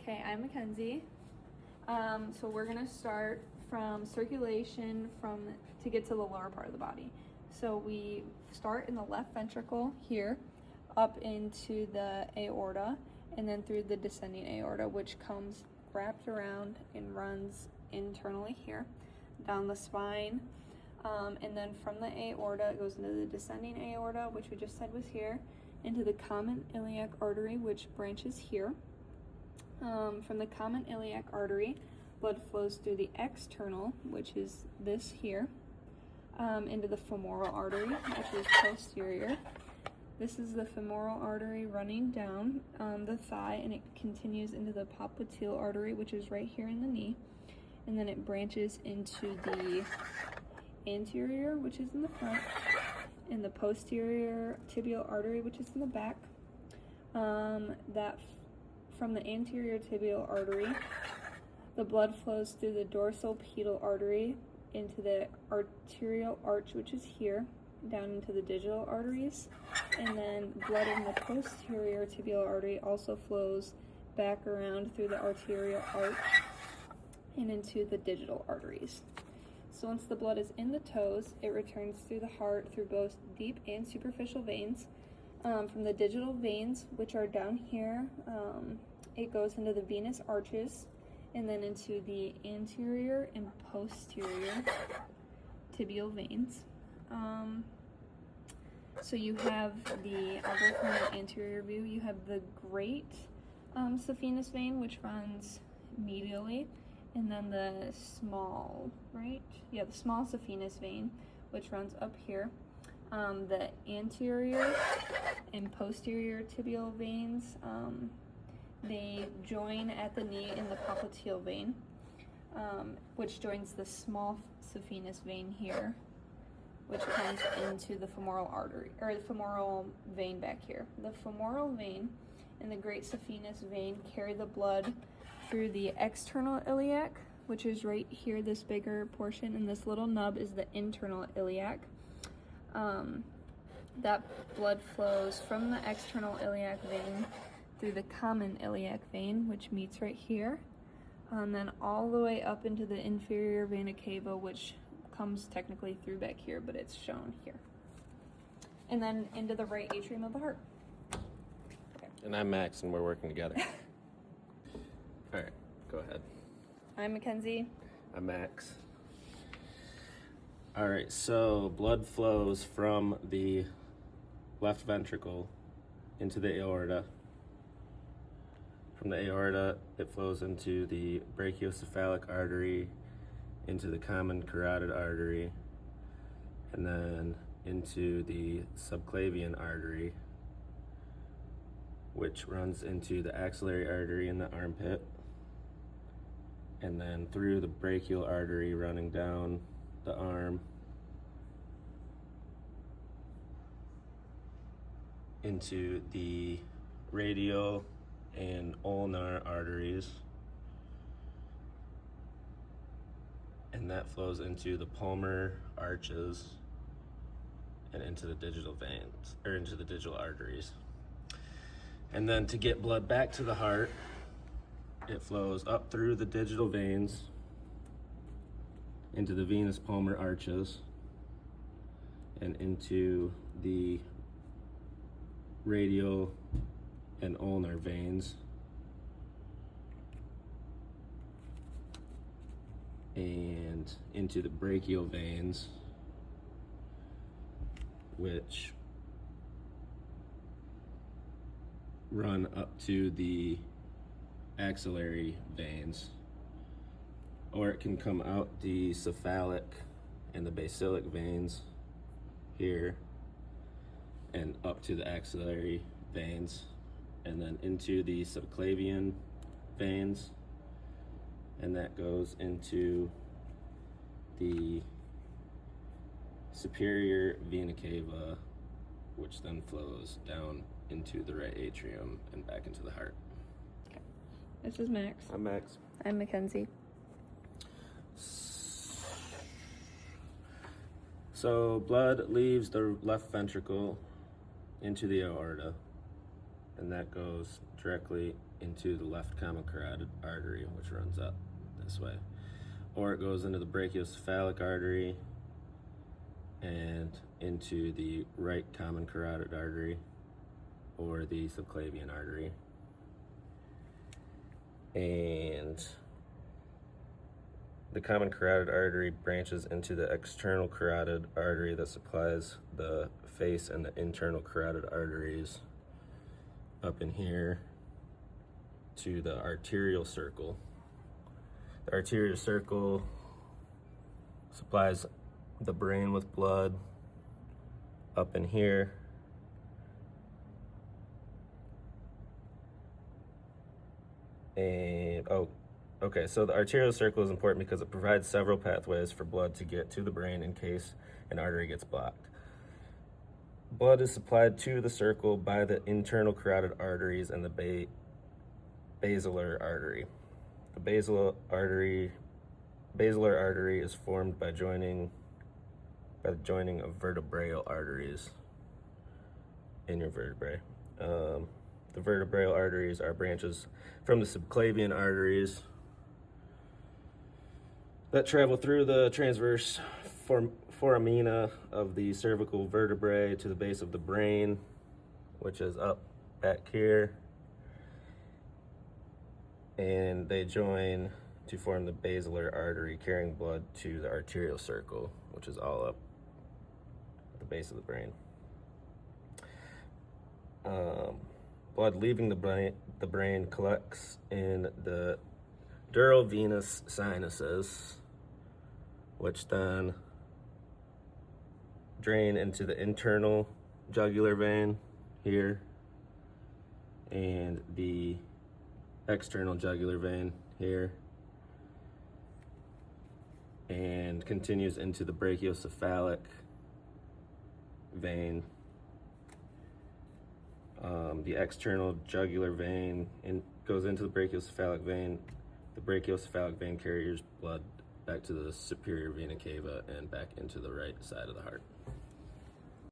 Okay, I'm Mackenzie. So we're gonna start from circulation to get to the lower part of the body. So we start in the left ventricle here, up into the aorta, and then through the descending aorta, which comes wrapped around and runs internally here, down the spine, and then from the aorta, it goes into the descending aorta, which we just said was here, into the common iliac artery, which branches here. From the common iliac artery, blood flows through the external, which is this here, into the femoral artery, which is posterior. This is the femoral artery running down the thigh, and it continues into the popliteal artery, which is right here in the knee, and then it branches into the anterior, which is in the front, and the posterior tibial artery, which is in the back. From the anterior tibial artery, the blood flows through the dorsal pedal artery into the arterial arch, which is here, down into the digital arteries, and then blood in the posterior tibial artery also flows back around through the arterial arch and into the digital arteries. So once the blood is in the toes, it returns through the heart through both deep and superficial veins. From the digital veins, which are down here, it goes into the venous arches and then into the anterior and posterior tibial veins. So you have I'll go from the anterior view, you have the great saphenous vein, which runs medially, and then the small, the small saphenous vein, which runs up here. The anterior and posterior tibial veins, they join at the knee in the popliteal vein, which joins the small saphenous vein here, which comes into the femoral artery, or the femoral vein back here. The femoral vein and the great saphenous vein carry the blood through the external iliac, which is right here, this bigger portion, and this little nub is the internal iliac. That blood flows from the external iliac vein through the common iliac vein, which meets right here, and then all the way up into the inferior vena cava, which comes technically through back here, but it's shown here, and then into the right atrium of the heart. Okay. And I'm Max, and we're working together. All right, go ahead. I'm Mackenzie. I'm Max. All right, so blood flows from the left ventricle into the aorta. From the aorta, it flows into the brachiocephalic artery, into the common carotid artery, and then into the subclavian artery, which runs into the axillary artery in the armpit, and then through the brachial artery running down the arm into the radial and ulnar arteries, and that flows into the palmar arches and into the digital veins, or into the digital arteries. And then to get blood back to the heart, it flows up through the digital veins into the venous palmar arches and into the radial and ulnar veins, and into the brachial veins, which run up to the axillary veins, or it can come out the cephalic and the basilic veins here and up to the axillary veins, and then into the subclavian veins, and that goes into the superior vena cava, which then flows down into the right atrium and back into the heart. Okay. This is Max. I'm Max. I'm Mackenzie. So blood leaves the left ventricle into the aorta, and that goes directly into the left common carotid artery, which runs up this way. Or it goes into the brachiocephalic artery and into the right common carotid artery or the subclavian artery. And the common carotid artery branches into the external carotid artery that supplies the face and the internal carotid arteries up in here to the arterial circle. The arterial circle supplies the brain with blood up in here. And okay, so the arterial circle is important because it provides several pathways for blood to get to the brain in case an artery gets blocked. Blood is supplied to the circle by the internal carotid arteries and the basilar artery. The basilar artery is formed by the joining of vertebral arteries in your vertebrae. The vertebral arteries are branches from the subclavian arteries that travel through the transverse foramina of the cervical vertebrae to the base of the brain, which is up back here. And they join to form the basilar artery carrying blood to the arterial circle, which is all up at the base of the brain. Blood leaving the brain collects in the dural venous sinuses, which then drain into the internal jugular vein here and the external jugular vein here, and continues into the brachiocephalic vein. The external jugular vein goes into the brachiocephalic vein. The brachiocephalic vein carries blood back to the superior vena cava and back into the right side of the heart.